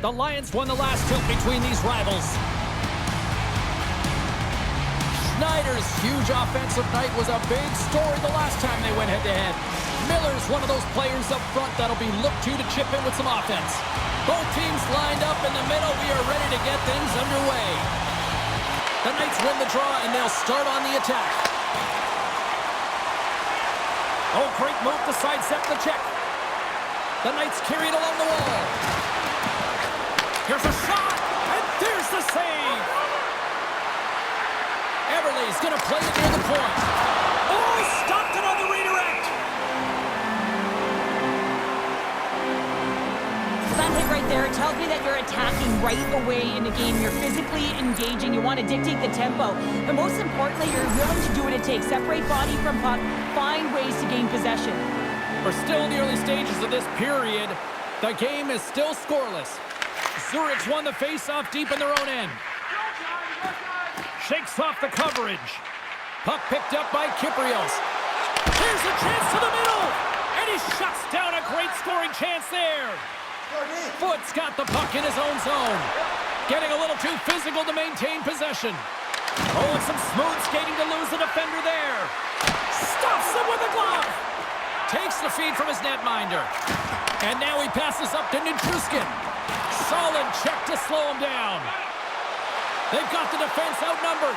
The Lions won the last tilt between these rivals. Schneider's huge offensive night was a big story the last time they went head-to-head. Miller's one of those players up front that'll be looked to chip in with some offense. Both teams lined up in the middle. We are ready to get things underway. The Knights win the draw, and they'll start on the attack. Oh, great move to sidestep the check. The Knights carry it along the wall. Here's a shot, and there's the save. Everly's going to play it near the point. Oh, he stopped it on the redirect. That hit right there tells me that you're attacking right away in the game. You're physically engaging. You want to dictate the tempo. But most importantly, you're willing to do what it takes. Separate body from puck. Find ways to gain possession. We're still in the early stages of this period. The game is still scoreless. Zurich's won the face-off deep in their own end. Shakes off the coverage. Puck picked up by Kyprios. Here's a chance to the middle. And he shuts down a great scoring chance there. Foot's got the puck in his own zone. Getting a little too physical to maintain possession. Oh, and some smooth skating to lose the defender there. Stops him with a glove. Takes the feed from his netminder. And now he passes up to Nichushkin. Solid check to slow him down. They've got the defense outnumbered.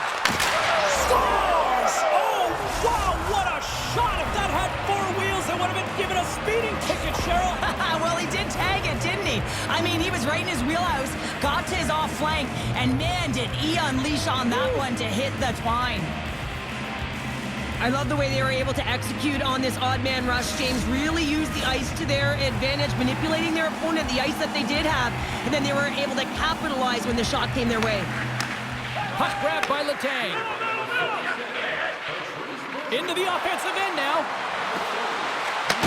Scores! Oh, wow, what a shot! If that had four wheels, it would have been given a speeding ticket, Cheryl. Well, he did tag it, didn't he? I mean, he was right in his wheelhouse, got to his off flank, and man, did he unleash on that one to hit the twine. I love the way they were able to execute on this odd man rush. James really used the ice to their advantage, manipulating their opponent, the ice that they did have, and then they were able to capitalize when the shot came their way. Puck grab by Letang. Into the offensive end now.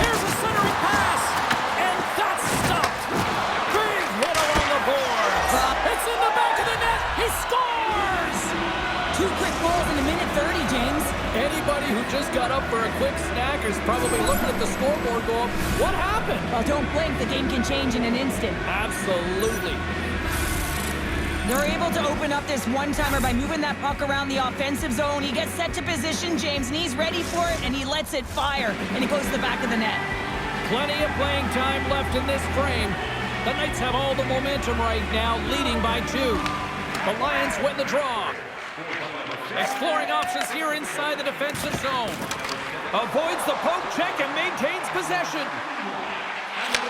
Here's a centering pass, and that's stopped. Big hit along the boards. It's in the back of the net. He scores! 2 quick goals in a minute 30, James. Anybody who just got up for a quick snack is probably looking at the scoreboard going, what happened? Well, don't blink. The game can change in an instant. Absolutely. They're able to open up this one-timer by moving that puck around the offensive zone. He gets set to position, James, and he's ready for it, and he lets it fire, and it goes to the back of the net. Plenty of playing time left in this frame. The Knights have all the momentum right now, leading by 2. The Lions win the draw. Exploring options here inside the defensive zone. Avoids the poke check and maintains possession.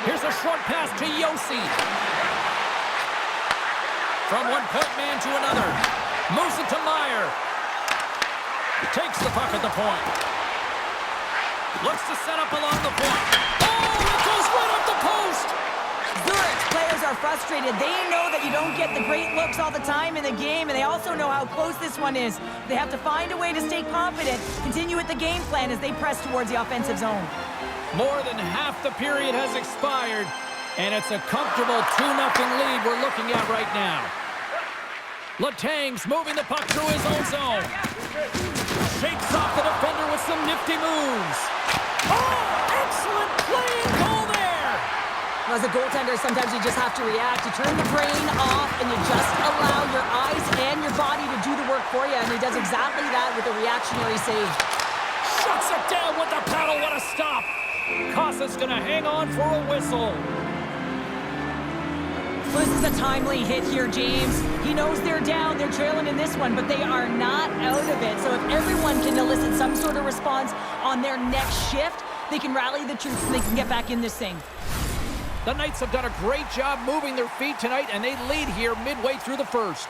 Here's a short pass to Yossi. From one point man to another. Moves it to Meyer. Takes the puck at the point. Looks to set up along the point. Oh, it goes right up the post. Zurich players are frustrated. They know that you don't get the great looks all the time in the game, and they also know how close this one is. They have to find a way to stay confident, continue with the game plan as they press towards the offensive zone. More than half the period has expired, and it's a comfortable 2-0 lead we're looking at right now. Letang's moving the puck through his own zone. Shakes off the defender with some nifty moves. Oh, excellent play and goal there! As a goaltender, sometimes you just have to react. You turn the brain off, and you just allow your eyes and your body to do the work for you, and he does exactly that with a reactionary save. Shuts it down with the paddle. What a stop! Kossa's gonna hang on for a whistle. This is a timely hit here, James. He knows they're down, they're trailing in this one, but they are not out of it. So if everyone can elicit some sort of response on their next shift, they can rally the troops and they can get back in this thing. The Knights have done a great job moving their feet tonight, and they lead here midway through the first.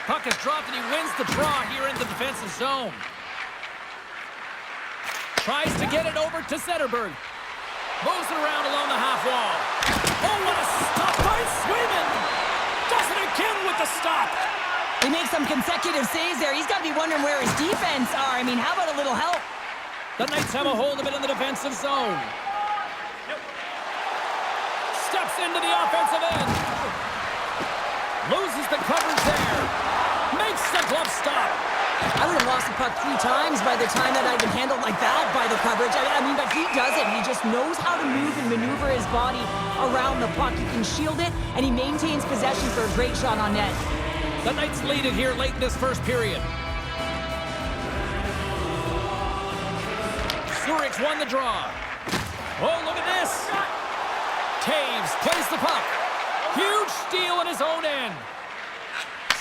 Puck is dropped, and he wins the draw here in the defensive zone. Tries to get it over to Zetterberg. Moves it around along the half wall. Oh, what a stop by Swayman! Does it again with the stop! He makes some consecutive saves there. He's got to be wondering where his defense are. I mean, how about a little help? The Knights have a hold of it in the defensive zone. Steps into the offensive end. Loses the coverage there. Makes the glove stop. I would have lost the puck 3 times by the time that I'd been handled like that by the coverage. I mean, but he does it. He just knows how to move and maneuver his body around the puck. He can shield it, and he maintains possession for a great shot on net. The Knights lead it here late in this first period. Zurich's won the draw. Oh, look at this. Taves plays the puck. Huge steal in his own end.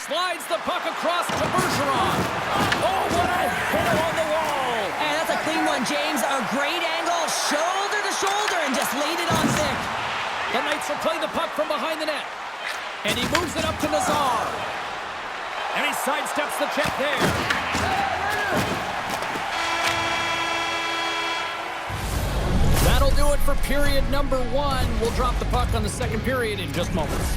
Slides the puck across to Bergeron. Oh, what a hit on the wall. And that's a clean one, James. A great angle, shoulder to shoulder, and just laid it on thick. The Knights will play the puck from behind the net. And he moves it up to Nazar. And he sidesteps the check there. That'll do it for period number 1. We'll drop the puck on the second period in just moments.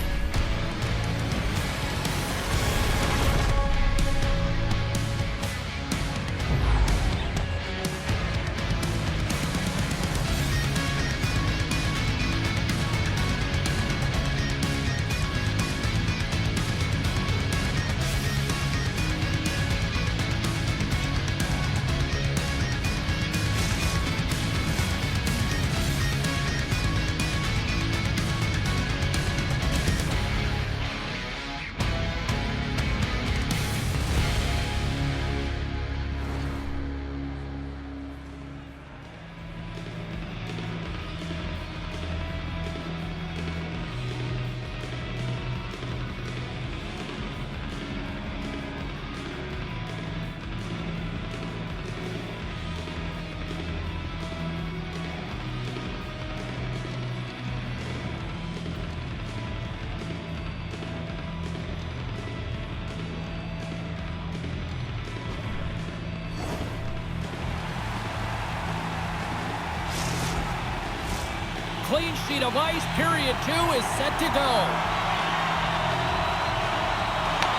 Clean sheet of ice. Period 2 is set to go.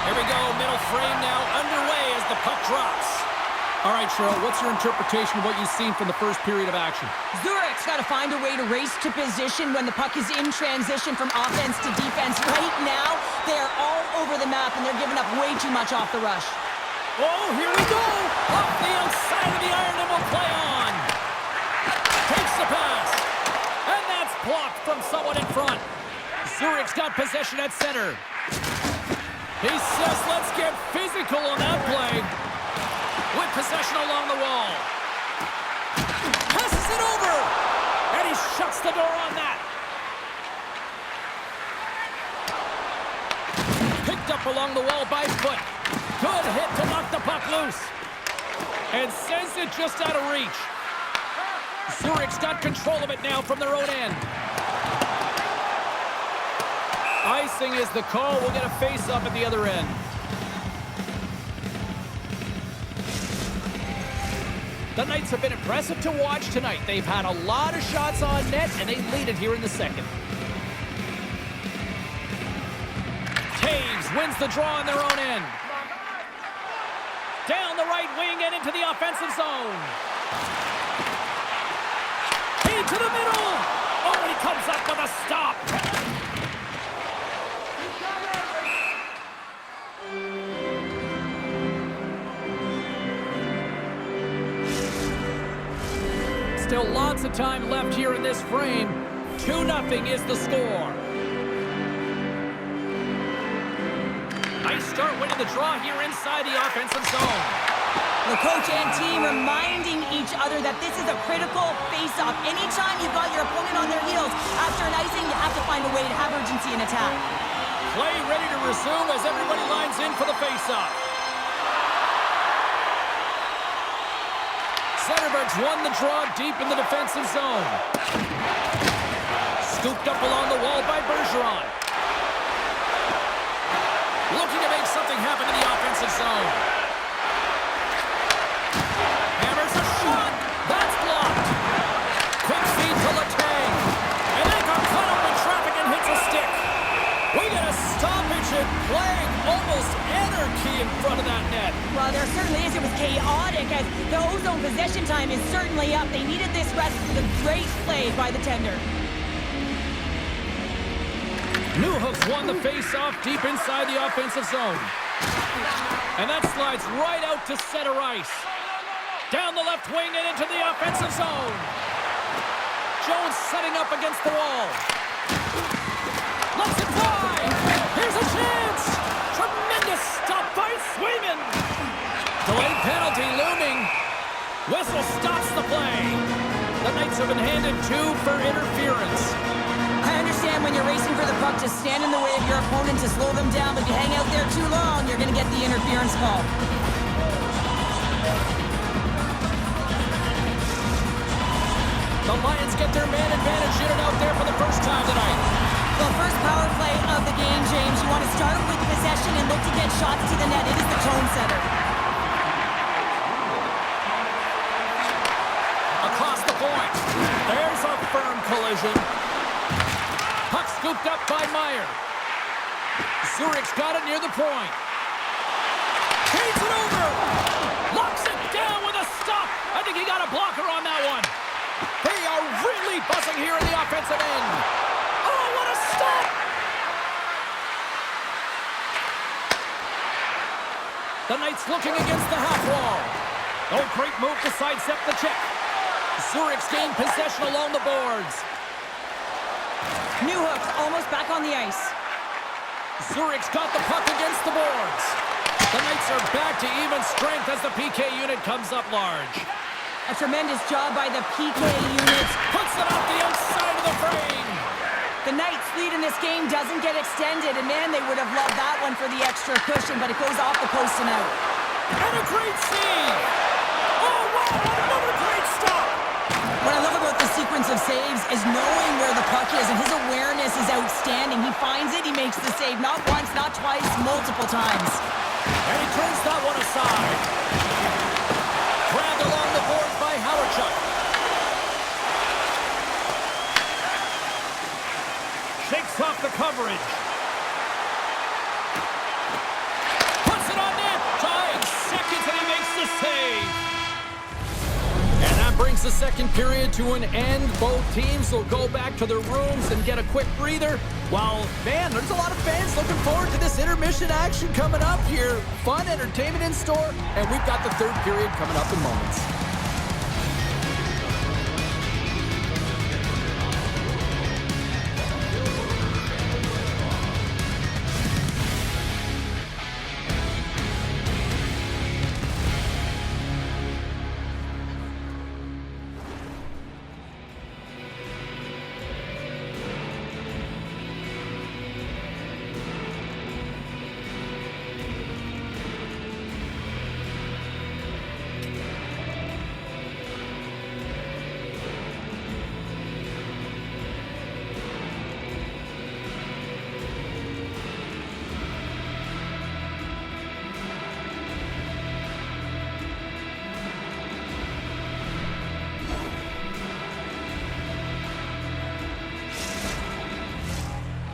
Here we go. Middle frame now underway as the puck drops. All right, Cheryl, what's your interpretation of what you've seen from the first period of action? Zurich's got to find a way to race to position when the puck is in transition from offense to defense. Right now, they are all over the map, and they're giving up way too much off the rush. Oh, here we go. Off the outside of the iron and will play on. Takes the pass. And that's blocked from someone in front. Zurich's got possession at center. He says, let's get physical on that play. With possession along the wall. Passes it over. And he shuts the door on that. Picked up along the wall by Foot. Good hit to knock the puck loose. And sends it just out of reach. Zurich's got control of it now from their own end. Icing is the call. We'll get a face-up at the other end. The Knights have been impressive to watch tonight. They've had a lot of shots on net, and they lead it here in the second. Taves wins the draw on their own end. Down the right wing and into the offensive zone. Into the middle. Oh, and he comes up with a stop. Still lots of time left here in this frame. 2-0 is the score. Nice start winning the draw here inside the offensive zone. The coach and team reminding each other that this is a critical face-off. Anytime you've got your opponent on their heels after an icing, you have to find a way to have urgency in attack. Play ready to resume as everybody lines in for the face-off. Centerberg's won the draw deep in the defensive zone. Scooped up along the wall by Bergeron. Looking to make something happen in the offensive zone. Hammers a shot. That's blocked. Quick feed to Letang. And that got caught up in traffic and hits a stick. We get a stoppage in play. Almost anarchy in front of that net. Well, there certainly is. It was chaotic as the ozone possession time is certainly up. They needed this rest for the great play by the tender. Newhook's won the face-off deep inside the offensive zone. And that slides right out to center ice. Down the left wing and into the offensive zone. Jones setting up against the wall. Lets it fly. Here's a chance. Tremendous stop by Swayman. Delayed penalty looming. Whistle stops the play. The Knights have been handed 2 for interference. I understand when you're racing for the puck to stand in the way of your opponent to slow them down, but if you hang out there too long, you're going to get the interference call. The Lions get their man advantage unit out there for the first time tonight. Well, first power play of the game, James. You want to start with possession and look to get shots to the net. It is the tone setter. Across the point. There's a firm collision. Puck scooped up by Meyer. Zurich's got it near the point. Feeds it over. Locks it down with a stop. I think he got a blocker on that one. They are really buzzing here in the offensive end. Oh, what a stop! The Knights looking against the half wall. Oh, great move to sidestep the check. Zurich's gained possession along the boards. Newhook almost back on the ice. Zurich's got the puck against the boards. The Knights are back to even strength as the PK unit comes up large. A tremendous job by the PK unit. Puts it off the outside of the frame. The Knights' lead in this game doesn't get extended, and man, they would have loved that one for the extra cushion, but it goes off the post and out. And a great save. Oh, wow, another great stop. What I love about the sequence of saves is knowing where the puck is, and his awareness is outstanding. He finds it, he makes the save, not once, not twice, multiple times. And he turns that one aside. Grabbed along the boards by Howardchuk. Shakes off the coverage. Puts it on net. 5 seconds and he makes the save. And that brings the second period to an end. Both teams will go back to their rooms and get a quick breather. While, man, there's a lot of fans looking forward to this intermission action coming up here. Fun entertainment in store, and we've got the third period coming up in moments.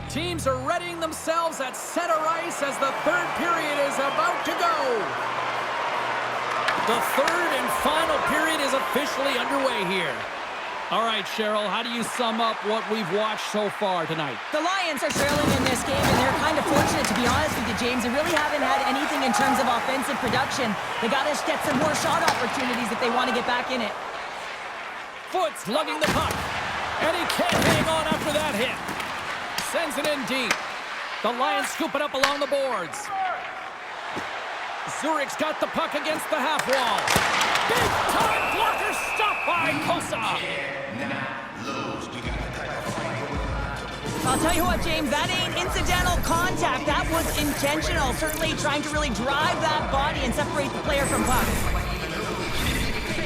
Teams are readying themselves at center ice as the third period is about to go. The third and final period is officially underway here. All right, Cheryl, how do you sum up what we've watched so far tonight? The Lions are trailing in this game, and they're kind of fortunate, to be honest with you, James. They really haven't had anything in terms of offensive production. They got to get some more shot opportunities if they want to get back in it. Foote's lugging the puck, and he can't hang on after that hit. Sends it in deep. The Lions scoop it up along the boards. Zurich's got the puck against the half wall. Big time blocker stop by Kosa. I'll tell you what, James, that ain't incidental contact. That was intentional. Certainly trying to really drive that body and separate the player from puck.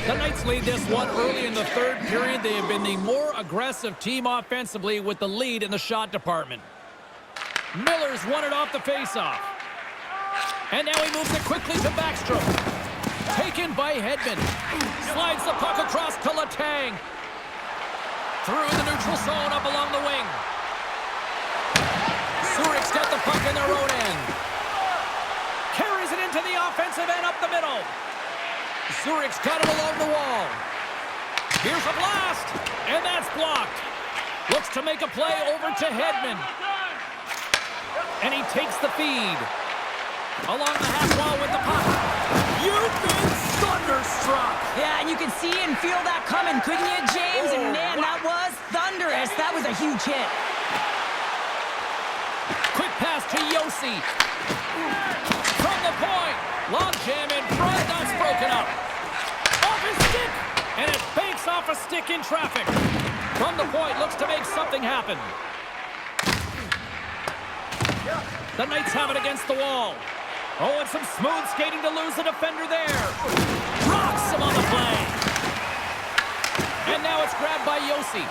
The Knights lead this one early in the third period. They have been the more aggressive team offensively with the lead in the shot department. Miller's won it off the faceoff. And now he moves it quickly to Backstrom. Taken by Hedman. Slides the puck across to Letang. Through the neutral zone up along the wing. Zurich's got the puck in their own end. Carries it into the offensive end up the middle. Zurich's got it along the wall. Here's a blast, and that's blocked. Looks to make a play over to Hedman. And he takes the feed. Along the half wall with the puck. You've been thunderstruck. Yeah, and you can see and feel that coming, couldn't you, James? And man, that was thunderous. That was a huge hit. Quick pass to Yossi. From the point. Log jam in front. That's broken up. Off his stick. And it banks off a stick in traffic. From the point, looks to make something happen. The Knights have it against the wall. Oh, and some smooth skating to lose the defender there. Rocks him on the play. And now it's grabbed by Yossi.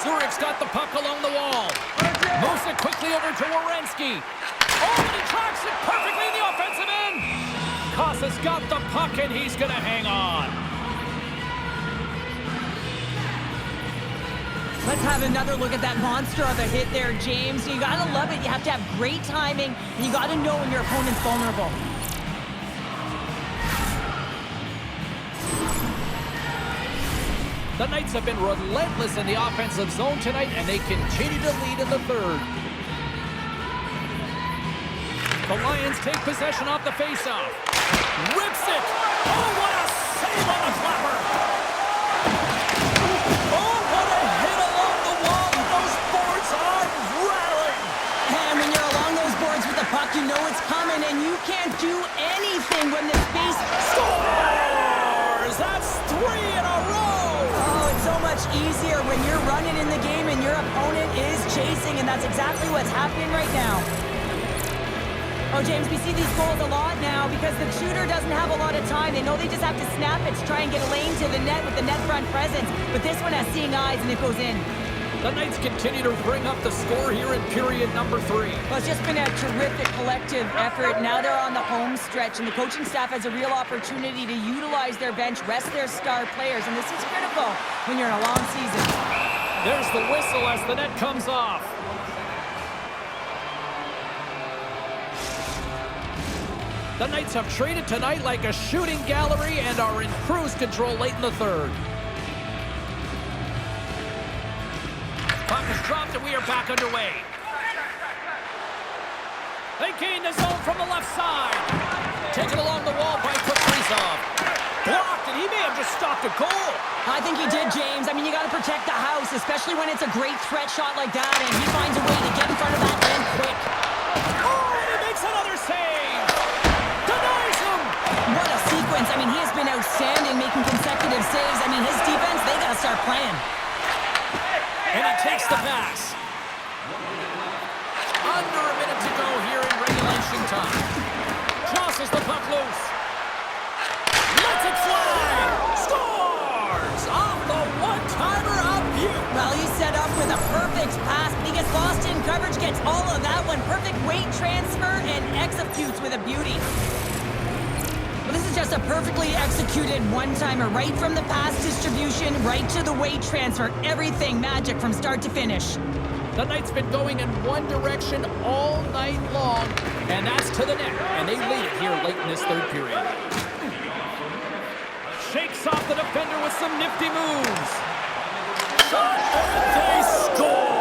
Zurich's got the puck along the wall. Moves it quickly over to Werenski. Oh, and he tracks it perfectly in the offensive end. Kosa's got the puck, and he's going to hang on. Let's have another look at that monster of a hit there, James. You gotta love it. You have to have great timing, and you gotta know when your opponent's vulnerable. The Knights have been relentless in the offensive zone tonight, and they continue to lead in the third. The Lions take possession off the faceoff. Rips it! Oh, what a save on the clapper! Oh, what a hit along the wall, and those boards are rattling! And when you're along those boards with the puck, you know it's coming, and you can't do anything when the space scores! That's 3 in a row! Oh, it's so much easier when you're running in the game and your opponent is chasing, and that's exactly what's happening right now. Oh, James, we see these goals a lot now because the shooter doesn't have a lot of time. They know they just have to snap it to try and get a lane to the net with the net front presence. But this one has seeing eyes, and it goes in. The Knights continue to bring up the score here in period number 3. Well, it's just been a terrific collective effort. Now they're on the home stretch, and the coaching staff has a real opportunity to utilize their bench, rest their star players, and this is critical when you're in a long season. There's the whistle as the net comes off. The Knights have traded tonight like a shooting gallery and are in cruise control late in the third. Puck is dropped and we are back underway. They gain the zone from the left side. Taken along the wall by Kaprizov. Blocked, and he may have just stopped a goal. I think he did, James. I mean, you got to protect the house, especially when it's a great threat shot like that, and he finds a way to get in front of that man quick. Oh, and he makes another save. Denies him. What a sequence. I mean, he has been outstanding making consecutive saves. I mean, his defense, they got to start playing. And he takes the pass. Under a minute to go here in regulation time. Tosses the puck loose. Lets it fly. Scores! Off the one-timer of you. Well, he's set up with a perfect pass, but he gets lost in coverage, gets all of that one. Perfect weight transfer and executes with a beauty. Well, this is just a perfectly executed one-timer. Right from the pass distribution, right to the weight transfer. Everything magic from start to finish. The Knights been going in one direction all night long, and that's to the net, and they lead it here late in this third period. Shakes off the defender with some nifty moves. Shot, and they score!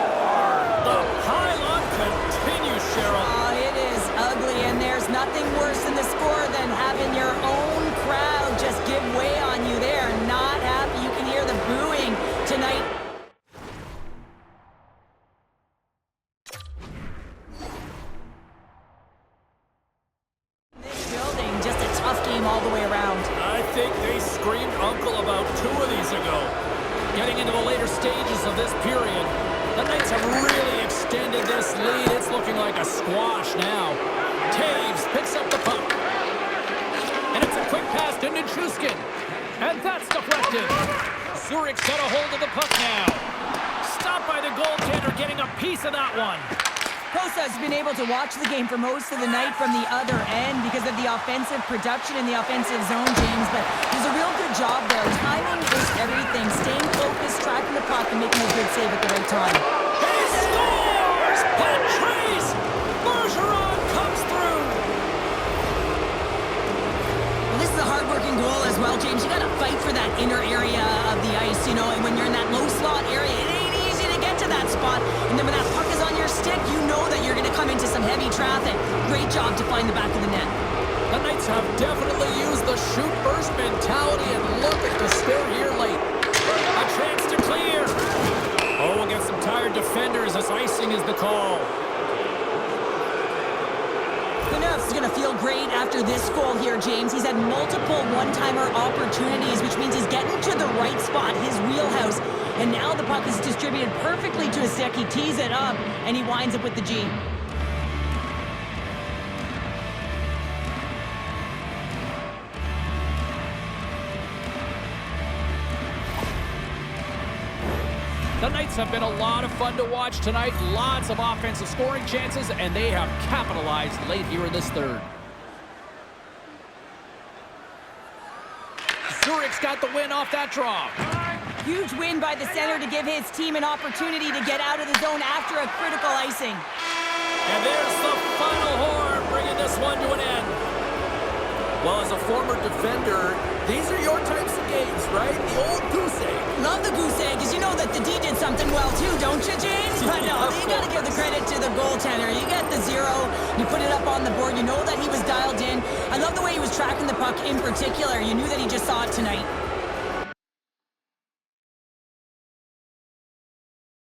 The pylon continues, Cheryl. Oh, it is ugly, and there's nothing worse in the score than having your own crowd just give way on you. They are not happy. You can hear the booing tonight. All the way around. I think they screamed uncle about 2 of these ago. Getting into the later stages of this period, the Knights have really extended this lead. It's looking like a squash now. Taves picks up the puck. And it's a quick pass to Nichushkin. And that's deflected. Zurich's got a hold of the puck now. Stopped by the goaltender, getting a piece of that one. Kosa has been able to watch the game for most of the night from the other end because of the offensive production in the offensive zone, James, but there's a real good job there. Timing is everything. Staying focused, tracking the puck, and making a good save at the right time. He scores! Patrice Bergeron comes through! Well, this is a hard-working goal as well, James. You got to fight for that inner area of the ice, you know, and when you're in that low slot area, it ain't easy to get to that spot. And then when that puck is on your stick, you know that you're going to come into some heavy traffic. Great job to find the back of the net. The Knights have definitely used the shoot first mentality and look at the score here late. A chance to clear. Oh, against some tired defenders as icing is the call. Is going to feel great after this goal here, James. He's had multiple one-timer opportunities, which means he's getting to the right spot, his wheelhouse. And now the puck is distributed perfectly to his stick. He tees it up, and he winds up with the G. The Knights have been a lot of fun to watch tonight. Lots of offensive scoring chances, and they have capitalized late here in this third. Zurich's got the win off that draw. Huge win by the center to give his team an opportunity to get out of the zone after a critical icing. And there's the final horn, bringing this one to an end. Well, as a former defender, these are your types of games, right? The old goose egg. Love the goose egg, because you know that the D did something well too, don't you, James? But no, you got to give the credit to the goaltender. You get the 0, you put it up on the board, you know that he was dialed in. I love the way he was tracking the puck in particular. You knew that he just saw it tonight.